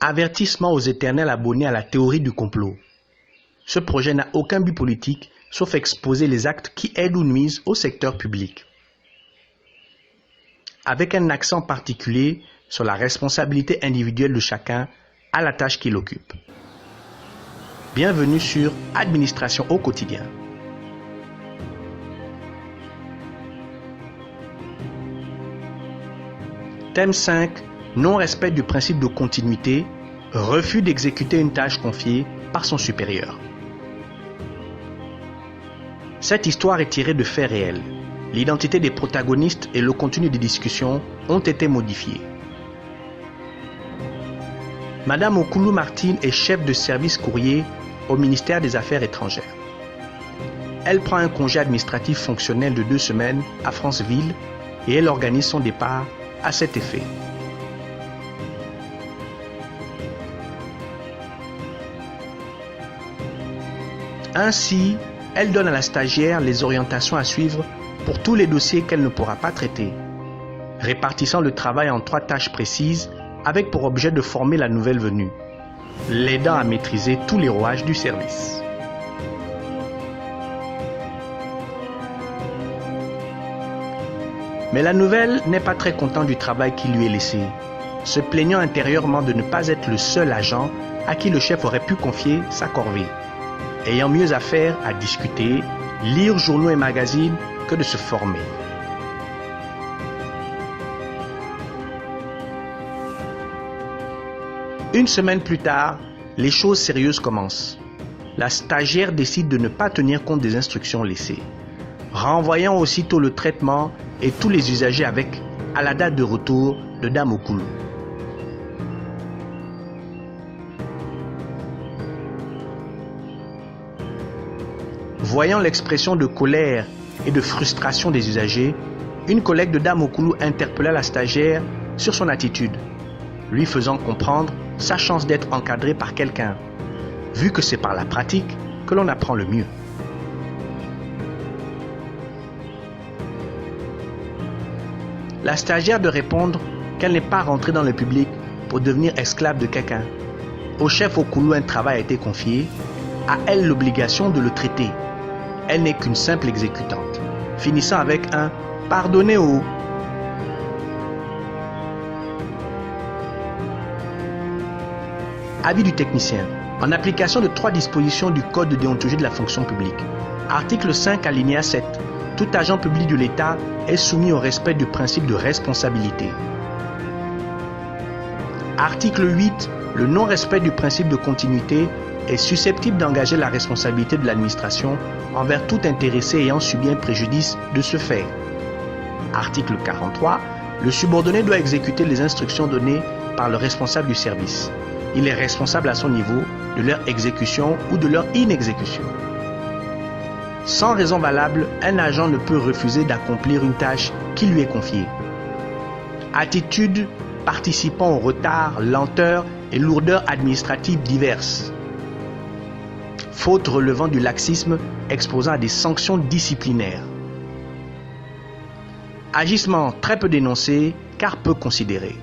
Avertissement aux éternels abonnés à la théorie du complot. Ce projet n'a aucun but politique, sauf exposer les actes qui aident ou nuisent au secteur public. Avec un accent particulier sur la responsabilité individuelle de chacun à la tâche qu'il occupe. Bienvenue sur Administration au quotidien. Thème 5. Non-respect du principe de continuité, refus d'exécuter une tâche confiée par son supérieur. Cette histoire est tirée de faits réels. L'identité des protagonistes et le contenu des discussions ont été modifiés. Madame Okoulou Martine est chef de service courrier au ministère des Affaires étrangères. Elle prend un congé administratif fonctionnel de 2 semaines à Franceville et elle organise son départ à cet effet. Ainsi, elle donne à la stagiaire les orientations à suivre pour tous les dossiers qu'elle ne pourra pas traiter, répartissant le travail en 3 tâches précises avec pour objet de former la nouvelle venue, l'aidant à maîtriser tous les rouages du service. Mais la nouvelle n'est pas très contente du travail qui lui est laissé, se plaignant intérieurement de ne pas être le seul agent à qui le chef aurait pu confier sa corvée, ayant mieux à faire à discuter, lire journaux et magazines que de se former. Une semaine plus tard, les choses sérieuses commencent. La stagiaire décide de ne pas tenir compte des instructions laissées, renvoyant aussitôt le traitement et tous les usagers avec, à la date de retour, de Dame Okoulou. Voyant l'expression de colère et de frustration des usagers, une collègue de Dame Okoulou interpella la stagiaire sur son attitude, lui faisant comprendre sa chance d'être encadrée par quelqu'un, vu que c'est par la pratique que l'on apprend le mieux. La stagiaire de répondre qu'elle n'est pas rentrée dans le public pour devenir esclave de quelqu'un. Au chef Okoulou, un travail a été confié, à elle l'obligation de le traiter. Elle n'est qu'une simple exécutante, finissant avec un « pardonnez au ». Avis du technicien. En application de 3 dispositions du Code de déontologie de la fonction publique. Article 5, alinéa 7. Tout agent public de l'État est soumis au respect du principe de responsabilité. Article 8. Le non-respect du principe de continuité est susceptible d'engager la responsabilité de l'administration envers tout intéressé ayant subi un préjudice de ce fait. Article 43. Le subordonné doit exécuter les instructions données par le responsable du service. Il est responsable à son niveau de leur exécution ou de leur inexécution. Sans raison valable, un agent ne peut refuser d'accomplir une tâche qui lui est confiée. Attitude participant au retard, lenteur et lourdeur administrative diverses. Faute relevant du laxisme exposant à des sanctions disciplinaires. Agissement très peu dénoncé car peu considéré.